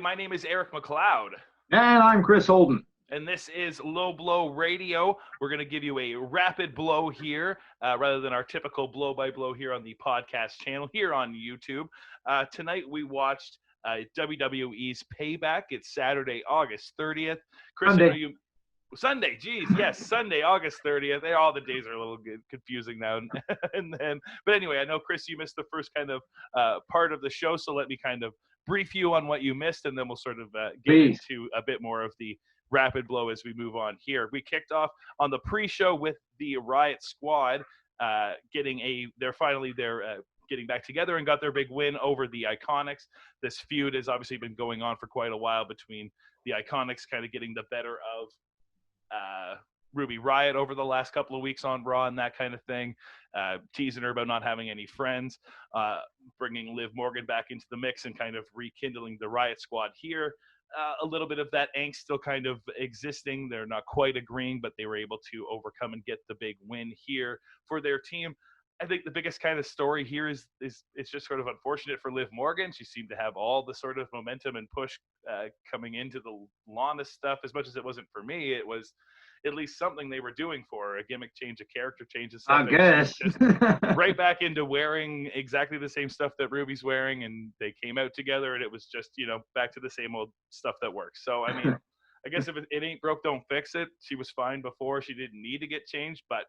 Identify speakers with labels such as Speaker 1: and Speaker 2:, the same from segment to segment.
Speaker 1: My name is Eric McLeod.
Speaker 2: And I'm Chris Holden.
Speaker 1: And this is Low Blow Radio. We're going to give you a rapid blow here, rather than our typical blow-by-blow here on the podcast channel, here on YouTube. Tonight we watched WWE's Payback. It's Saturday, August 30th. Chris, Sunday, geez, yes, Sunday, August 30th. All the days are a little confusing now. But anyway, I know, Chris, you missed the first kind of part of the show, so let me kind of brief you on what you missed, and then we'll sort of get into a bit more of the rapid blow as we move on here. We kicked off on the pre-show with the Riott squad getting back together and got their big win over the Iconics. This feud has obviously been going on for quite a while between the Iconics kind of getting the better of Ruby Riott over the last couple of weeks on Raw and that kind of thing, teasing her about not having any friends, bringing Liv Morgan back into the mix and kind of rekindling the Riott squad here. A little bit of that angst still kind of existing. They're not quite agreeing, but they were able to overcome and get the big win here for their team. I think the biggest kind of story here is it's just sort of unfortunate for Liv Morgan. She seemed to have all the sort of momentum and push coming into the Lana stuff. As much as it wasn't for me, it was at least something they were doing for her, a gimmick change, a character change and stuff.
Speaker 2: I guess.
Speaker 1: Just right back into wearing exactly the same stuff that Ruby's wearing, and they came out together, and it was just, back to the same old stuff that works. So, I mean, I guess if it ain't broke, don't fix it. She was fine before. She didn't need to get changed, but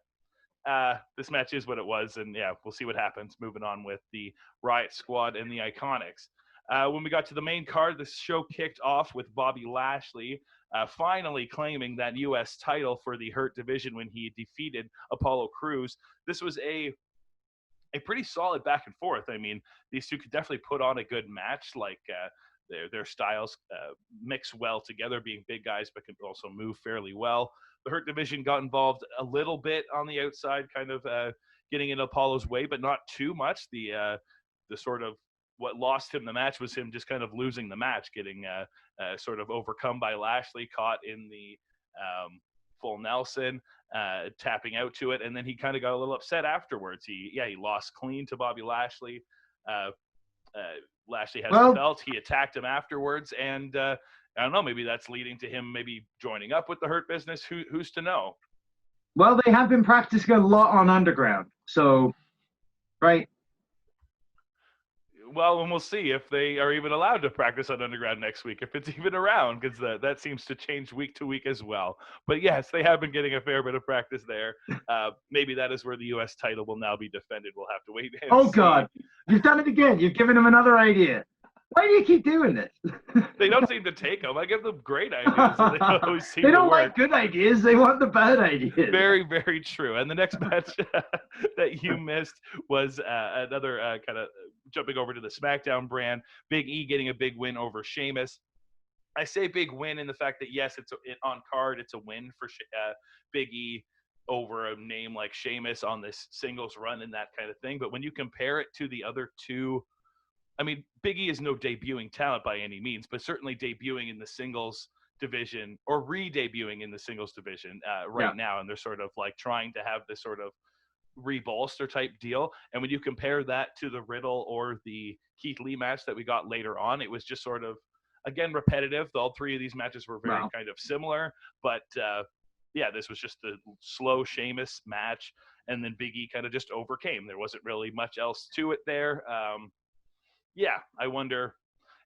Speaker 1: this match is what it was, and yeah, we'll see what happens moving on with the Riott squad and the Iconics. When we got to the main card, the show kicked off with Bobby Lashley finally claiming that U.S. title for the Hurt division when he defeated Apollo Crews. This was a pretty solid back and forth. I mean, these two could definitely put on a good match. Like their styles mix well together, being big guys but can also move fairly well. The Hurt division got involved a little bit on the outside, kind of getting in Apollo's way, but not too much. The sort of what lost him the match was him just kind of losing the match, getting sort of overcome by Lashley, caught in the full Nelson, tapping out to it, and then he kind of got a little upset afterwards. He lost clean to Bobby Lashley. Lashley has the belt. He attacked him afterwards, and I don't know, maybe that's leading to him maybe joining up with the Hurt Business. Who's to know?
Speaker 2: Well, they have been practicing a lot on Underground, so, right?
Speaker 1: Well, and we'll see if they are even allowed to practice on Underground next week, if it's even around, because that seems to change week to week as well. But yes, they have been getting a fair bit of practice there. Maybe that is where the U.S. title will now be defended. We'll have to wait and see.
Speaker 2: God, you've done it again. You've given them another idea. Why do you keep doing this?
Speaker 1: They don't seem to take them. I give them great ideas. So they always seem
Speaker 2: they don't
Speaker 1: to work.
Speaker 2: like good ideas. They want the bad ideas.
Speaker 1: Very, very true. And the next match that you missed was another kind of jumping over to the SmackDown brand. Big E getting a big win over Sheamus. I say big win in the fact that, yes, on card, it's a win for Big E over a name like Sheamus on this singles run and that kind of thing. But when you compare it to the other two, I mean, Big E is no debuting talent by any means, but certainly debuting in the singles division or re-debuting in the singles division now. And they're sort of like trying to have this sort of rebolster type deal. And when you compare that to the Riddle or the Keith Lee match that we got later on, it was just sort of, again, repetitive. All three of these matches were very kind of similar, but this was just a slow Sheamus match. And then Big E kind of just overcame. There wasn't really much else to it there. I wonder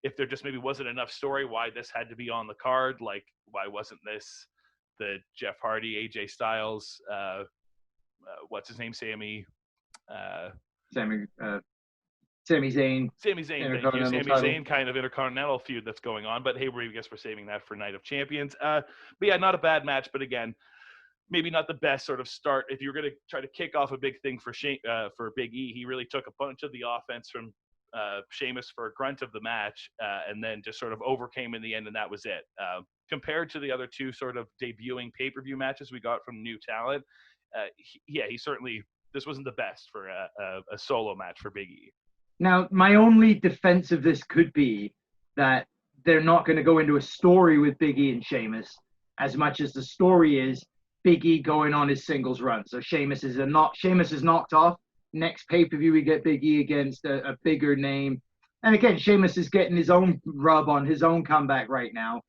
Speaker 1: if there just maybe wasn't enough story why this had to be on the card. Like, why wasn't this the Jeff Hardy, AJ Styles, what's his name, Sami Zayn.
Speaker 2: Sami Zayn.
Speaker 1: Thank you. Sami Zayn kind of intercontinental feud that's going on. But hey, I guess we're saving that for Night of Champions. But yeah, not a bad match. But again, maybe not the best sort of start. If you're going to try to kick off a big thing for Big E, he really took a bunch of the offense from Sheamus for a grunt of the match, and then just sort of overcame in the end, and that was it. Compared to the other two sort of debuting pay-per-view matches we got from new talent, he certainly, this wasn't the best for a solo match for Big E.
Speaker 2: Now, my only defense of this could be that they're not going to go into a story with Big E and Sheamus as much as the story is Big E going on his singles run. So Sheamus is knocked off. Next pay-per-view, we get Big E against a bigger name. And again, Sheamus is getting his own rub on his own comeback right now.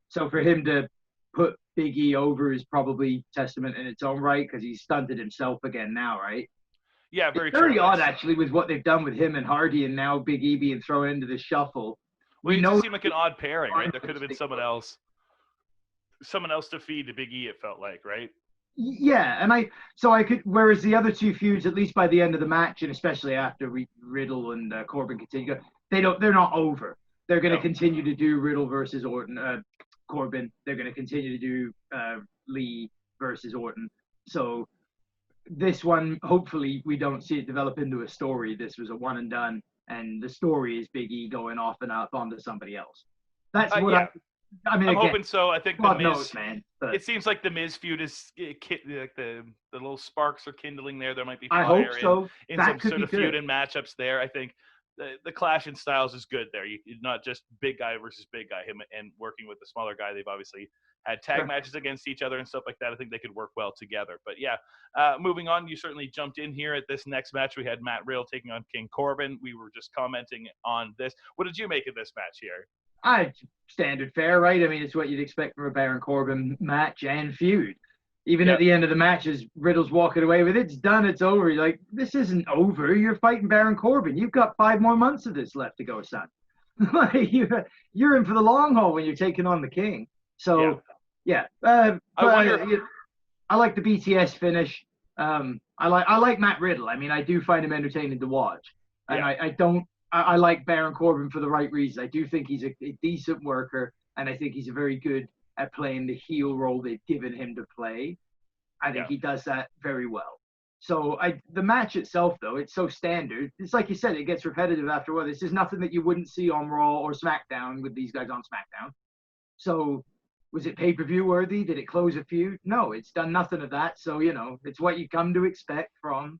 Speaker 2: So for him to put Big E over is probably testament in its own right, because he's stunted himself again now, right?
Speaker 1: Yeah,
Speaker 2: It's
Speaker 1: very
Speaker 2: very
Speaker 1: true.
Speaker 2: odd, actually, with what they've done with him and Hardy, and now Big E being thrown into the shuffle.
Speaker 1: Well, it just seemed like an odd pairing, right? There could have been someone else to feed to Big E, it felt like, right?
Speaker 2: Yeah, and I could, whereas the other two feuds, at least by the end of the match, and especially after Riddle and Corbin continue, they're not over. They're going to continue to do Riddle versus Orton, Corbin. They're going to continue to do Lee versus Orton. So this one, hopefully, we don't see it develop into a story. This was a one and done, and the story is Big E going off and up onto somebody else. That's what I mean,
Speaker 1: I'm
Speaker 2: again,
Speaker 1: hoping so. I think
Speaker 2: God
Speaker 1: the Miz,
Speaker 2: knows, man.
Speaker 1: It seems like the Miz feud is like the little sparks are kindling there. There might be
Speaker 2: I
Speaker 1: fire
Speaker 2: hope so.
Speaker 1: in
Speaker 2: That
Speaker 1: some
Speaker 2: could
Speaker 1: sort
Speaker 2: be
Speaker 1: of
Speaker 2: good.
Speaker 1: feud and matchups there. I think the clash in styles is good there. Not just big guy versus big guy, him and working with the smaller guy. They've obviously had tag matches against each other and stuff like that. I think they could work well together. But yeah, moving on, you certainly jumped in here at this next match. We had Matt Riddle taking on King Corbin. We were just commenting on this. What did you make of this match here?
Speaker 2: Standard fare, right? I mean, it's what you'd expect from a Baron Corbin match and feud. Even at the end of the match, as Riddle's walking away with it's done, it's over. You're like, this isn't over. You're fighting Baron Corbin. You've got 5 more months of this left to go, son. You're in for the long haul when you're taking on the King. So, I like the BTS finish. I like Matt Riddle. I mean, I do find him entertaining to watch, and I like Baron Corbin for the right reasons. I do think he's a decent worker, and I think he's very good at playing the heel role they've given him to play. I think he does that very well. So the match itself, though, it's so standard. It's like you said, it gets repetitive after a while. This is nothing that you wouldn't see on Raw or SmackDown with these guys on SmackDown. So was it pay-per-view worthy? Did it close a feud? No, it's done nothing of that. So, it's what you come to expect from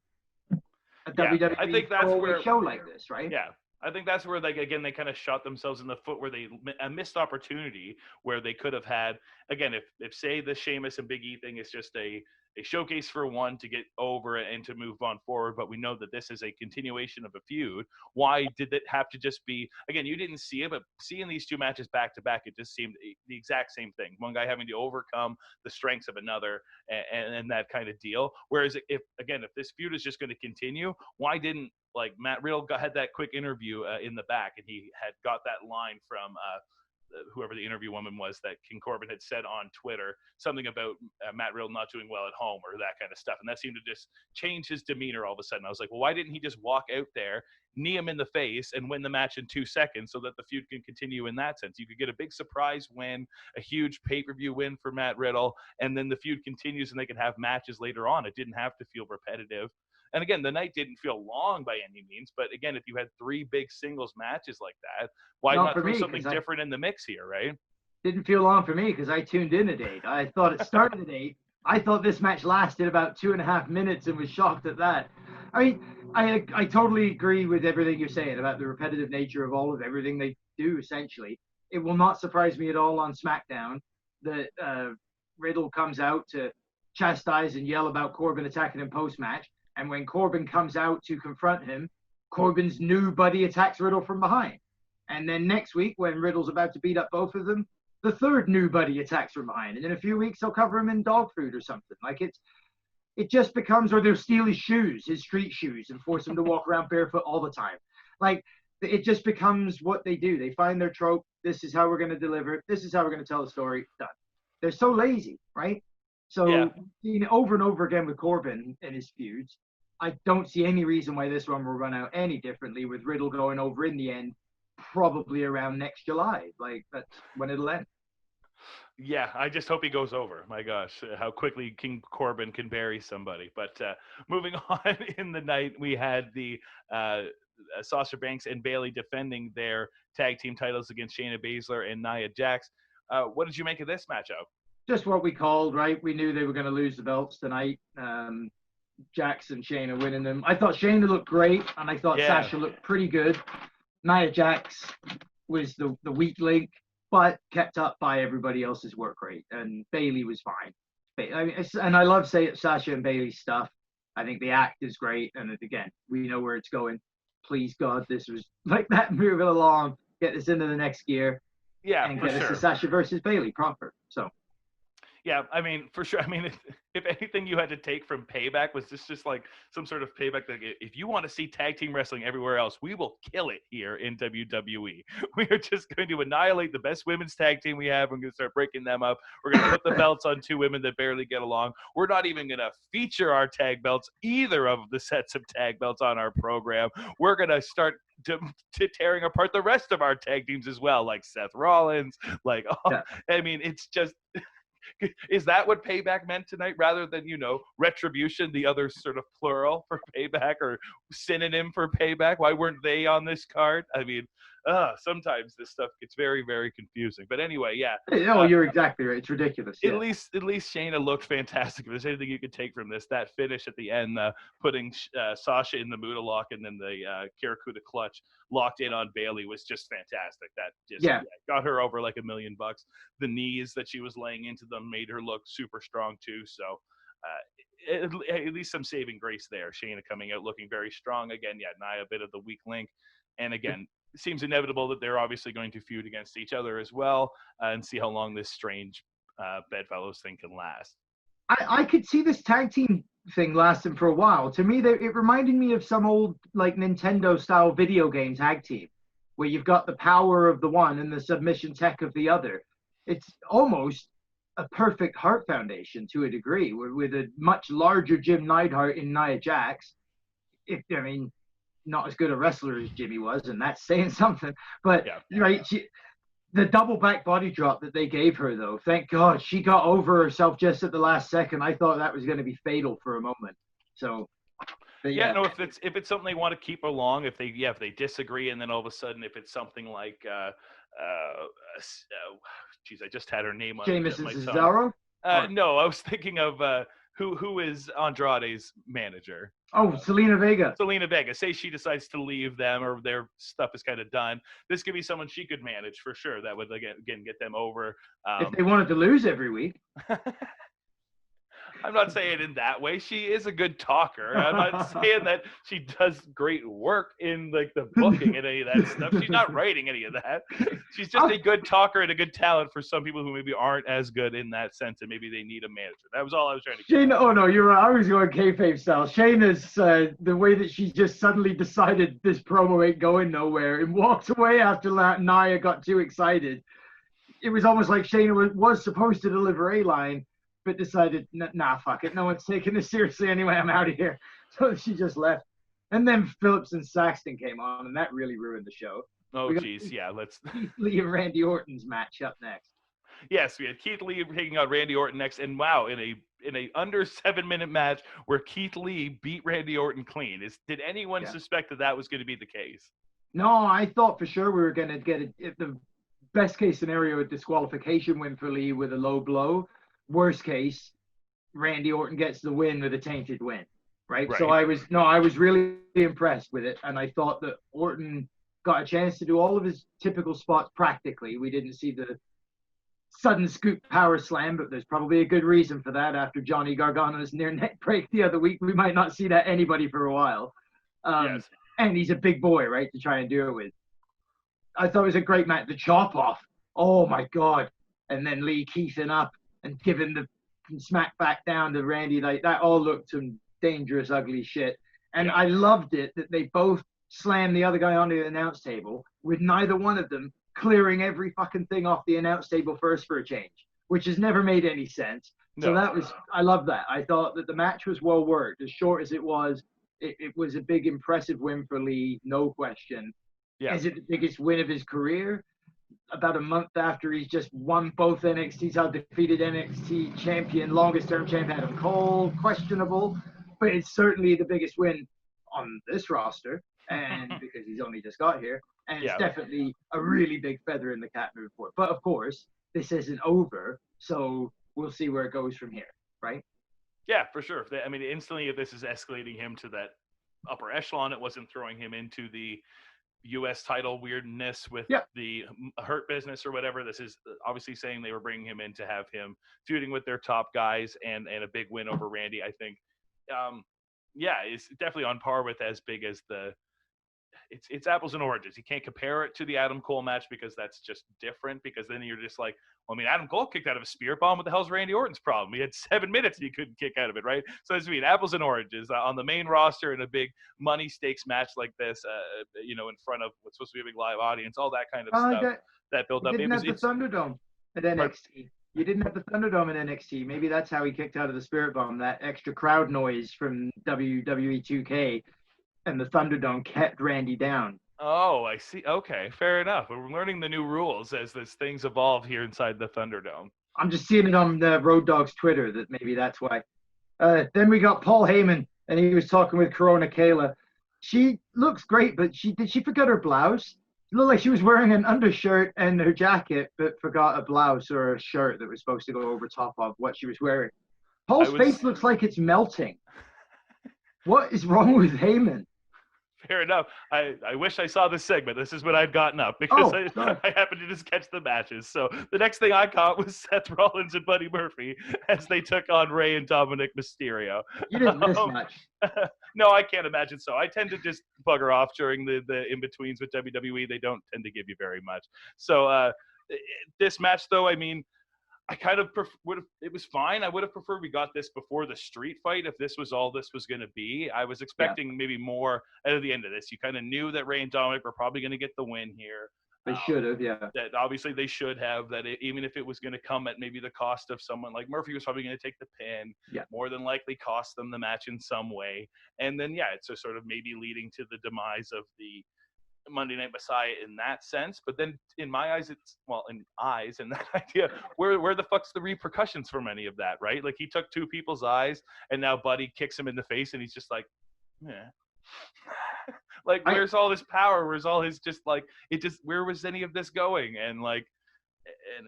Speaker 2: a WWE
Speaker 1: I think that's where
Speaker 2: show like this, right?
Speaker 1: Yeah. I think that's where, like, again, they kind of shot themselves in the foot, where a missed opportunity where they could have had, again, if say the Sheamus and Big E thing is just a showcase for one to get over and to move on forward, but we know that this is a continuation of a feud. Why did it have to just be, again, you didn't see it, but seeing these two matches back to back, it just seemed the exact same thing. One guy having to overcome the strengths of another and that kind of deal. Whereas if this feud is just going to continue, why didn't, like, Matt Riddle had that quick interview in the back, and he had got that line from whoever the interview woman was that King Corbin had said on Twitter, something about Matt Riddle not doing well at home or that kind of stuff. And that seemed to just change his demeanor all of a sudden. I was like, well, why didn't he just walk out there, knee him in the face, and win the match in 2 seconds so that the feud can continue in that sense? You could get a big surprise win, a huge pay-per-view win for Matt Riddle, and then the feud continues and they can have matches later on. It didn't have to feel repetitive. And again, the night didn't feel long by any means, but again, if you had 3 big singles matches like that, why not throw something different in the mix here, right?
Speaker 2: Didn't feel long for me because I tuned in at 8. I thought it started at 8. I thought this match lasted about 2.5 minutes and was shocked at that. I mean, I totally agree with everything you're saying about the repetitive nature of all of everything they do, essentially. It will not surprise me at all on SmackDown that Riddle comes out to chastise and yell about Corbin attacking him post-match. And when Corbin comes out to confront him, Corbin's new buddy attacks Riddle from behind. And then next week, when Riddle's about to beat up both of them, the third new buddy attacks from behind. And in a few weeks, they'll cover him in dog food or something. Like, it just becomes, or they'll steal his shoes, his street shoes, and force him to walk around barefoot all the time. Like, it just becomes what they do. They find their trope. This is how we're going to deliver it. This is how we're going to tell the story. Done. They're so lazy, right? So, over and over again with Corbin and his feuds, I don't see any reason why this one will run out any differently, with Riddle going over in the end, probably around next July. Like, that's when it'll end.
Speaker 1: Yeah, I just hope he goes over. My gosh, how quickly King Corbin can bury somebody. But moving on in the night, we had the Sasha Banks and Bayley defending their tag team titles against Shayna Baszler and Nia Jax. What did you make of this matchup?
Speaker 2: Just what we called, right? We knew they were going to lose the belts tonight. Jax and Shayna winning them. I thought Shayna looked great, and I thought Sasha looked pretty good. Nia Jax was the weak link, but kept up by everybody else's work rate, and Bayley was fine. And I love Sasha and Bayley's stuff. I think the act is great, and again, we know where it's going. please God, this was like that, moving along, get this into the next gear, and
Speaker 1: for
Speaker 2: get us
Speaker 1: sure.
Speaker 2: to Sasha versus Bayley proper. So.
Speaker 1: Yeah, I mean, for sure. I mean, if anything you had to take from Payback was just like some sort of payback, like if you want to see tag team wrestling everywhere else, we will kill it here in WWE. We are just going to annihilate the best women's tag team we have. We're going to start breaking them up. We're going to put the belts on two women that barely get along. We're not even going to feature our tag belts, either of the sets of tag belts on our program. We're going to start to tearing apart the rest of our tag teams as well, like Seth Rollins. Like, I mean, it's just... Is that what Payback meant tonight, rather than, Retribution, the other sort of plural for Payback or synonym for Payback? Why weren't they on this card? I mean, sometimes this stuff gets very, very confusing. But anyway, yeah.
Speaker 2: No, you're exactly right. It's ridiculous.
Speaker 1: At least Shayna looked fantastic. If there's anything you could take from this, that finish at the end, putting Sasha in the Muda lock and then the Kirakuda clutch locked in on Bayley was just fantastic. That just got her over like $1 million. The knees that she was laying into them made her look super strong too. So at least some saving grace there. Shayna coming out looking very strong again. Yeah, Nia a bit of the weak link, and again. It seems inevitable that they're obviously going to feud against each other as well, and see how long this strange bedfellows thing can last.
Speaker 2: I could see this tag team thing lasting for a while. To me, it reminded me of some old like Nintendo style video game tag team, where you've got the power of the one and the submission tech of the other. It's almost a perfect Heart Foundation to a degree, with a much larger Jim Neidhart in Nia Jax. Not as good a wrestler as Jimmy was, and that's saying something. But right, the double back body drop that they gave her, though, thank God she got over herself just at the last second. I thought that was going to be fatal for a moment. So,
Speaker 1: if it's something they want to keep along, if they disagree, and then all of a sudden, if it's something like, I just had her name on
Speaker 2: Sheamus and Cesaro.
Speaker 1: No, I was thinking of who is Andrade's manager.
Speaker 2: Oh, Selena Vega.
Speaker 1: Selena Vega. Say she decides to leave them or their stuff is kind of done. This could be someone she could manage for sure. That would, again get them over.
Speaker 2: If they wanted to lose every week.
Speaker 1: I'm not saying in that way. She is a good talker. I'm not saying that she does great work in like the booking and any of that stuff. She's not writing any of that. She's just a good talker and a good talent for some people who maybe aren't as good in that sense, and maybe they need a manager. That was all I was trying to get.
Speaker 2: Shayna, oh no, you're right. I was going kayfabe style. Shayna's the way that she just suddenly decided this promo ain't going nowhere and walked away after Nia got too excited. It was almost like Shayna was supposed to deliver a line, but decided, nah, fuck it. No one's taking this seriously anyway. I'm out of here. So she just left. And then Phillips and Saxton came on, and that really ruined the show.
Speaker 1: Oh, geez. Yeah, let's...
Speaker 2: Keith Lee and Randy Orton's match up next.
Speaker 1: Yes, we had Keith Lee taking on Randy Orton next. And wow, in a under 7-minute match where Keith Lee beat Randy Orton clean. Did anyone suspect that was going to be the case?
Speaker 2: No, I thought for sure we were going to get the best case scenario, a disqualification win for Lee with a low blow. Worst case, Randy Orton gets the win with a tainted win, right? So I was really impressed with it, and I thought that Orton got a chance to do all of his typical spots practically. We didn't see the sudden scoop power slam, but there's probably a good reason for that. After Johnny Gargano's near neck break the other week, we might not see that anybody for a while.
Speaker 1: Yes.
Speaker 2: And he's a big boy, right, to try and do it with. I thought it was a great match. The chop off, oh my God. And then Lee keething up and giving the smack back down to Randy, like that all looked some dangerous, ugly shit. And I loved it that they both slammed the other guy onto the announce table with neither one of them clearing every fucking thing off the announce table first for a change, which has never made any sense. So I love that. I thought that the match was well worked. As short as it was a big, impressive win for Lee, no question. Yeah. Is it the biggest win of his career? About a month after he's just won both NXTs, undefeated NXT champion, longest term champion Adam Cole, questionable, but it's certainly the biggest win on this roster, and because he's only just got here, and it's definitely a really big feather in the cap moving forward. But of course, this isn't over, so we'll see where it goes from here, right?
Speaker 1: Yeah, for sure. I mean, instantly, if this is escalating him to that upper echelon, it wasn't throwing him into the U.S. title weirdness with the Hurt Business or whatever. This is obviously saying they were bringing him in to have him feuding with their top guys and a big win over Randy. I think, it's definitely on par with as big as the it's apples and oranges. You can't compare it to the Adam Cole match because that's just different. Because then you're just like, well, I mean, Adam Cole kicked out of a spear bomb. What the hell's Randy Orton's problem? He had 7 minutes and he couldn't kick out of it, right? So it's apples and oranges on the main roster in a big money stakes match like this. In front of what's supposed to be a big live audience, all that kind of stuff. That build up.
Speaker 2: You didn't have the Thunderdome at NXT. You didn't have the Thunderdome at NXT. Maybe that's how he kicked out of the Spirit Bomb. That extra crowd noise from WWE 2K and the Thunderdome kept Randy down.
Speaker 1: Oh, I see. Okay, fair enough. We're learning the new rules as things evolve here inside the Thunderdome.
Speaker 2: I'm just seeing it on the Road Dogg's Twitter that maybe that's why. Then we got Paul Heyman, and he was talking with Corona Kayla. She looks great, but did she forget her blouse? It looked like she was wearing an undershirt and her jacket, but forgot a blouse or a shirt that was supposed to go over top of what she was wearing. Paul's face looks like it's melting. What is wrong with Heyman?
Speaker 1: Fair enough. I wish I saw this segment. This is when I'd gotten up because I happened to just catch the matches. So the next thing I caught was Seth Rollins and Buddy Murphy as they took on Rey and Dominic Mysterio.
Speaker 2: You didn't miss much.
Speaker 1: No, I can't imagine so. I tend to just bugger off during the in-betweens with WWE. They don't tend to give you very much. So this match, though, I mean, I kind of it was fine. I would have preferred we got this before the street fight if this was all this was going to be. I was expecting maybe more out of the end of this. You kind of knew that Rey and Dominic were probably going to get the win here.
Speaker 2: They should have, yeah.
Speaker 1: That obviously they should have. Even if it was going to come at maybe the cost of someone like Murphy was probably going to take the pin.
Speaker 2: Yeah.
Speaker 1: More than likely cost them the match in some way. And then it's a sort of maybe leading to the demise of the Monday Night Messiah in that sense, but then in my eyes, and that idea, where the fuck's the repercussions from any of that, right? Like he took two people's eyes, and now Buddy kicks him in the face, and he's just like, like where's all his power? Where's all his where was any of this going? And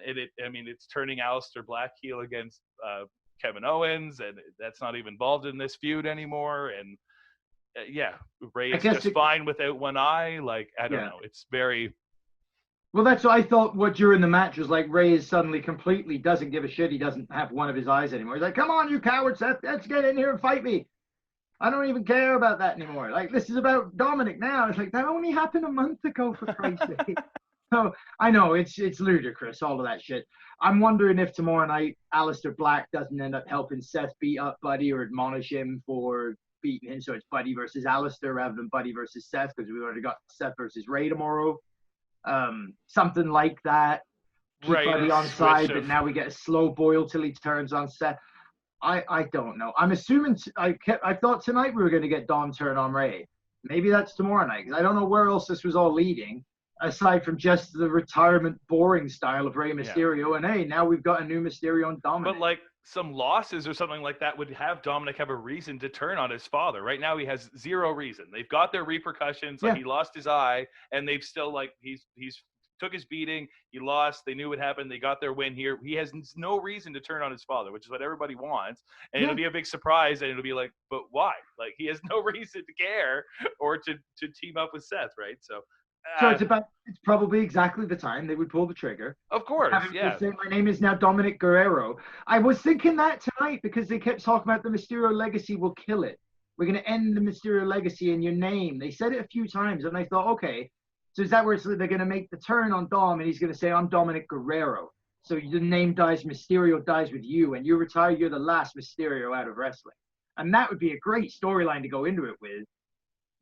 Speaker 1: it's turning Aleister Black heel against Kevin Owens, and that's not even involved in this feud anymore, and. Rey is just fine without one eye. Like, I don't know. It's very...
Speaker 2: Well, that's what I thought during the match was like Rey is suddenly completely doesn't give a shit. He doesn't have one of his eyes anymore. He's like, come on, you cowards. Let's get in here and fight me. I don't even care about that anymore. Like, this is about Dominic now. It's like, that only happened a month ago, for Christ's sake. So, I know, it's ludicrous, all of that shit. I'm wondering if tomorrow night Aleister Black doesn't end up helping Seth beat up Buddy or admonish him for beating him, so it's Buddy versus Aleister rather than Buddy versus Seth, because we've already got Seth versus Rey tomorrow. Something like that. Keep Buddy on side, but now we get a slow boil till he turns on Seth. I don't know. I'm assuming I thought tonight we were going to get Dom turn on Rey. Maybe that's tomorrow night, because I don't know where else this was all leading, aside from just the retirement boring style of Rey Mysterio. And hey, now we've got a new Mysterio and Dominic.
Speaker 1: But like some losses or something like that would have Dominic have a reason to turn on his father. Right now he has zero reason. They've got their repercussions. Like he lost his eye, and they've still he's took his beating. He lost. They knew what happened. They got their win here. He has no reason to turn on his father, which is what everybody wants. And it'll be a big surprise. And it'll be like, but why? Like he has no reason to care or to team up with Seth, right? So
Speaker 2: it's probably exactly the time they would pull the trigger.
Speaker 1: Of course,
Speaker 2: Say, my name is now Dominic Guerrero. I was thinking that tonight because they kept talking about the Mysterio legacy will kill it. We're going to end the Mysterio legacy in your name. They said it a few times, and I thought, okay, so is that where they're going to make the turn on Dom, and he's going to say, I'm Dominic Guerrero. So the name dies, Mysterio dies with you, and you retire, you're the last Mysterio out of wrestling. And that would be a great storyline to go into it with.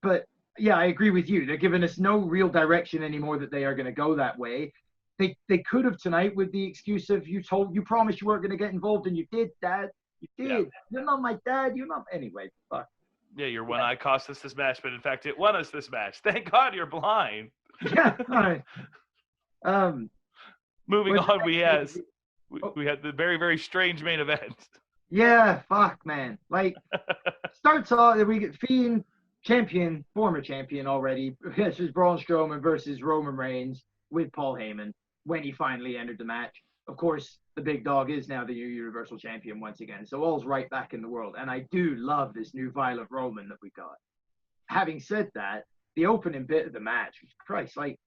Speaker 2: But yeah, I agree with you. They're giving us no real direction anymore that they are going to go that way. They could have tonight with the excuse of you promised you weren't going to get involved, and you did, Dad. You did. Yeah. You're not my dad. You're not. Anyway, fuck.
Speaker 1: Yeah, your one eye cost us this match, but in fact, it won us this match. Thank God you're blind.
Speaker 2: Yeah. All right.
Speaker 1: Moving on, we had the very, very strange main event.
Speaker 2: Yeah, fuck, man. Like, starts off, we get Fiend. Former champion already. This is Braun Strowman versus Roman Reigns with Paul Heyman when he finally entered the match. Of course, the big dog is now the new Universal Champion once again. So all's right back in the world. And I do love this new Violent Roman that we got. Having said that, the opening bit of the match, Christ, like,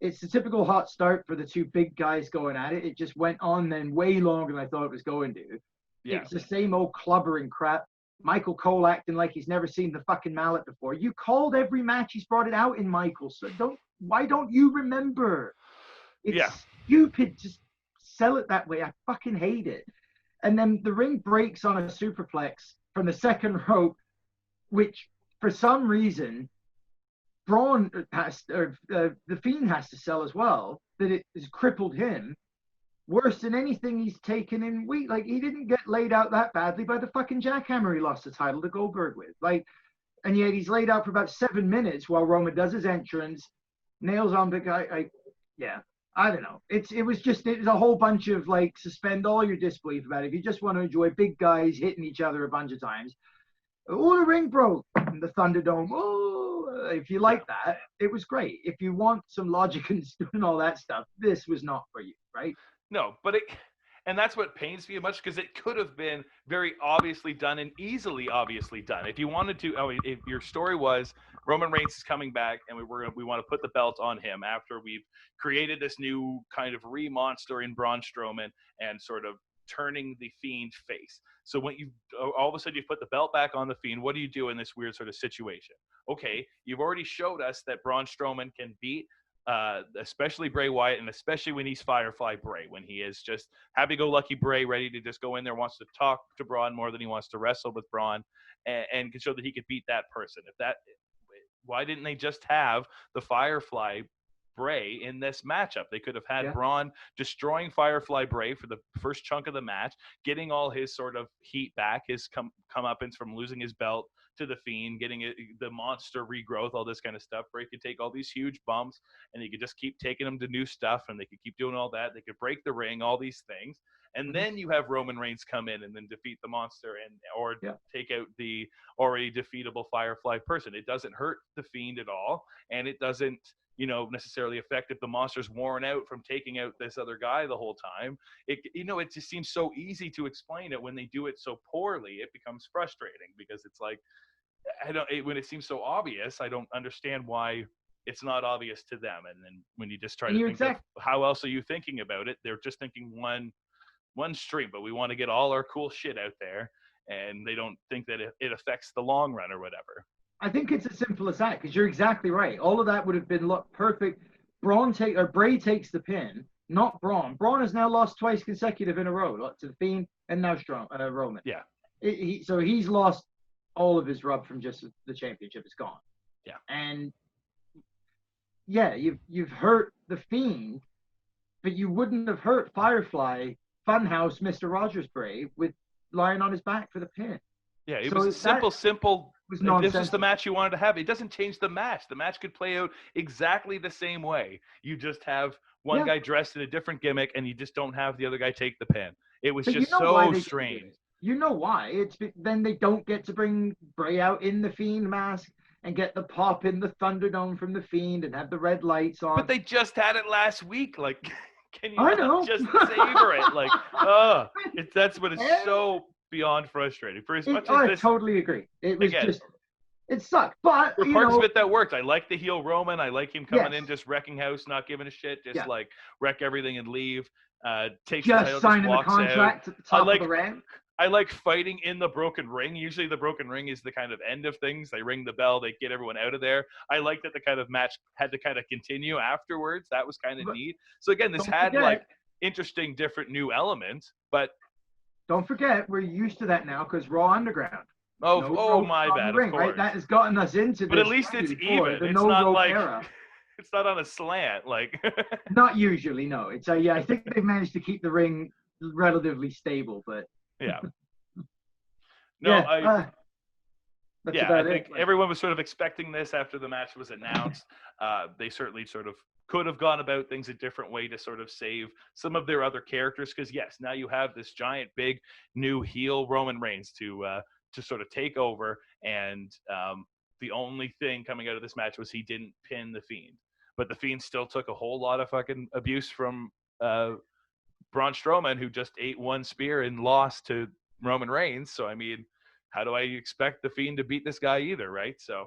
Speaker 2: it's the typical hot start for the two big guys going at it. It just went on then way longer than I thought it was going to.
Speaker 1: Yeah.
Speaker 2: It's the same old clubbering crap Michael Cole acting like he's never seen the fucking mallet before. You called every match he's brought it out in, Michael. So why don't you remember? It's stupid to sell it that way. I fucking hate it. And then the ring breaks on a superplex from the second rope, which for some reason Braun has, or the Fiend has to sell as well, that it has crippled him worse than anything he's taken in week. Like, he didn't get laid out that badly by the fucking jackhammer he lost the title to Goldberg with. Like, and yet he's laid out for about 7 minutes while Roman does his entrance, nails on the guy. I don't know. It was a whole bunch of like, suspend all your disbelief about it. If you just want to enjoy big guys hitting each other a bunch of times, oh, the ring broke in the Thunderdome. Oh, if you like that, it was great. If you want some logic and all that stuff, this was not for you, right?
Speaker 1: No, but and that's what pains me much, because it could have been very obviously done and easily obviously done. If you wanted to, if your story was Roman Reigns is coming back and we want to put the belt on him after we've created this new kind of re-monster in Braun Strowman and sort of turning the Fiend face. So when you all of a sudden you put the belt back on the Fiend, what do you do in this weird sort of situation? Okay, you've already showed us that Braun Strowman can beat especially Bray Wyatt, and especially when he's Firefly Bray, when he is just happy-go-lucky Bray, ready to just go in there, wants to talk to Braun more than he wants to wrestle with Braun, and can show that he could beat that person. Why didn't they just have the Firefly Bray in this matchup? They could have had Braun destroying Firefly Bray for the first chunk of the match, getting all his sort of heat back, his comeuppance from losing his belt to the Fiend, getting the monster regrowth, all this kind of stuff. Bray could take all these huge bumps, and he could just keep taking them to new stuff, and they could keep doing all that. They could break the ring, all these things, and then you have Roman Reigns come in and then defeat the monster or take out the already defeatable Firefly person. It doesn't hurt the Fiend at all, and it doesn't necessarily affect if the monster's worn out from taking out this other guy the whole time. It just seems so easy to explain it. When they do it so poorly, it becomes frustrating, because it's like, when it seems so obvious, I don't understand why it's not obvious to them. And then when you just try to think of how else are you thinking about it, they're just thinking one stream, but we want to get all our cool shit out there, and they don't think that it affects the long run or whatever.
Speaker 2: I think it's as simple as that, because you're exactly right. All of that would have been perfect. Bray takes the pin, not Braun. Braun has now lost twice consecutive in a row, to the Fiend and now Roman.
Speaker 1: Yeah.
Speaker 2: So he's lost all of his rub from just the championship. Is gone.
Speaker 1: Yeah.
Speaker 2: And you've hurt the Fiend, but you wouldn't have hurt Firefly Funhouse Mr. Rogers Bray with lying on his back for the pin.
Speaker 1: Yeah, it was a simple. This is the match you wanted to have. It doesn't change the match. The match could play out exactly the same way. You just have one guy dressed in a different gimmick, and you just don't have the other guy take the pin. It was just so strange.
Speaker 2: You know why? Then they don't get to bring Bray out in the Fiend mask and get the pop in the Thunderdome from the Fiend and have the red lights on.
Speaker 1: But they just had it last week. Like, can you just savor it? Like, that's what is so beyond frustrating. For as much as
Speaker 2: I totally agree. It was it sucked. But
Speaker 1: for parts of it that worked. I like the heel Roman. I like him coming in, just wrecking house, not giving a shit, just like wreck everything and leave. Takes the title,
Speaker 2: signing
Speaker 1: just walks
Speaker 2: the contract
Speaker 1: out.
Speaker 2: at the top of the ramp.
Speaker 1: I like fighting in the broken ring. Usually the broken ring is the kind of end of things. They ring the bell. They get everyone out of there. I like that the kind of match had to kind of continue afterwards. That was kind of neat. So again, this had like interesting, different new elements, but
Speaker 2: don't forget, we're used to that now because Raw Underground.
Speaker 1: My bad,
Speaker 2: ring,
Speaker 1: of course.
Speaker 2: Right? That has gotten us into
Speaker 1: but
Speaker 2: this.
Speaker 1: But at least it's even. It's not like era. It's not on a slant, like.
Speaker 2: Not usually, no. It's I think they've managed to keep the ring relatively stable, but.
Speaker 1: Yeah. No, I think everyone was sort of expecting this after the match was announced. They certainly sort of could have gone about things a different way to sort of save some of their other characters, because yes, now you have this giant, big, new heel Roman Reigns to sort of take over, and the only thing coming out of this match was he didn't pin the Fiend, but the Fiend still took a whole lot of fucking abuse from Braun Strowman, who just ate one spear and lost to Roman Reigns. So, I mean, how do I expect the Fiend to beat this guy either, right? So,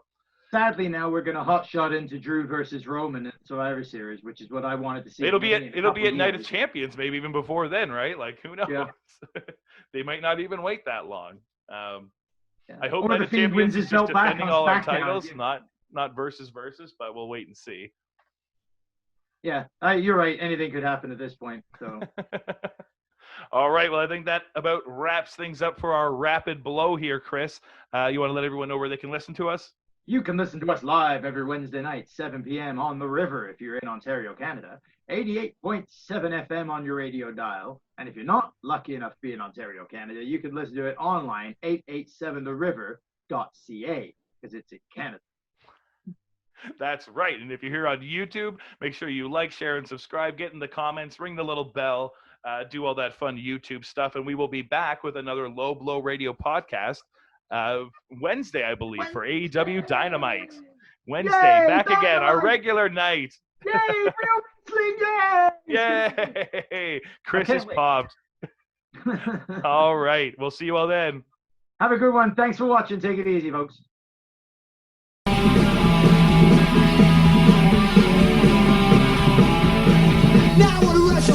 Speaker 2: sadly, now we're going to hotshot into Drew versus Roman in Survivor Series, which is what I wanted to see.
Speaker 1: It'll be at Night of Champions, maybe even before then, right? Like, who knows? Yeah. They might not even wait that long. I hope
Speaker 2: Or
Speaker 1: that
Speaker 2: the
Speaker 1: the
Speaker 2: Fiend
Speaker 1: champions
Speaker 2: wins
Speaker 1: is
Speaker 2: his
Speaker 1: just
Speaker 2: belt back
Speaker 1: defending
Speaker 2: on
Speaker 1: all our
Speaker 2: SmackDown.
Speaker 1: titles, not versus, but we'll wait and see.
Speaker 2: Yeah, you're right. Anything could happen at this point. So.
Speaker 1: All right. Well, I think that about wraps things up for our rapid blow here, Chris. You want to let everyone know where they can listen to us?
Speaker 2: You can listen to us live every Wednesday night, 7 p.m. on the river if you're in Ontario, Canada. 88.7 FM on your radio dial. And if you're not lucky enough to be in Ontario, Canada, you can listen to it online, 887theriver.ca, because it's in Canada.
Speaker 1: That's right. And if you're here on YouTube, make sure you like, share, and subscribe. Get in the comments, ring the little bell, do all that fun YouTube stuff. And we will be back with another Low Blow Radio podcast Wednesday, I believe, for AEW Dynamite. Wednesday,
Speaker 2: Yay,
Speaker 1: back
Speaker 2: Dynamite!
Speaker 1: again, our regular night.
Speaker 2: Yay, real wrestling, yay!
Speaker 1: Yay! Chris is popped. All right. We'll see you all then.
Speaker 2: Have a good one. Thanks for watching. Take it easy, folks.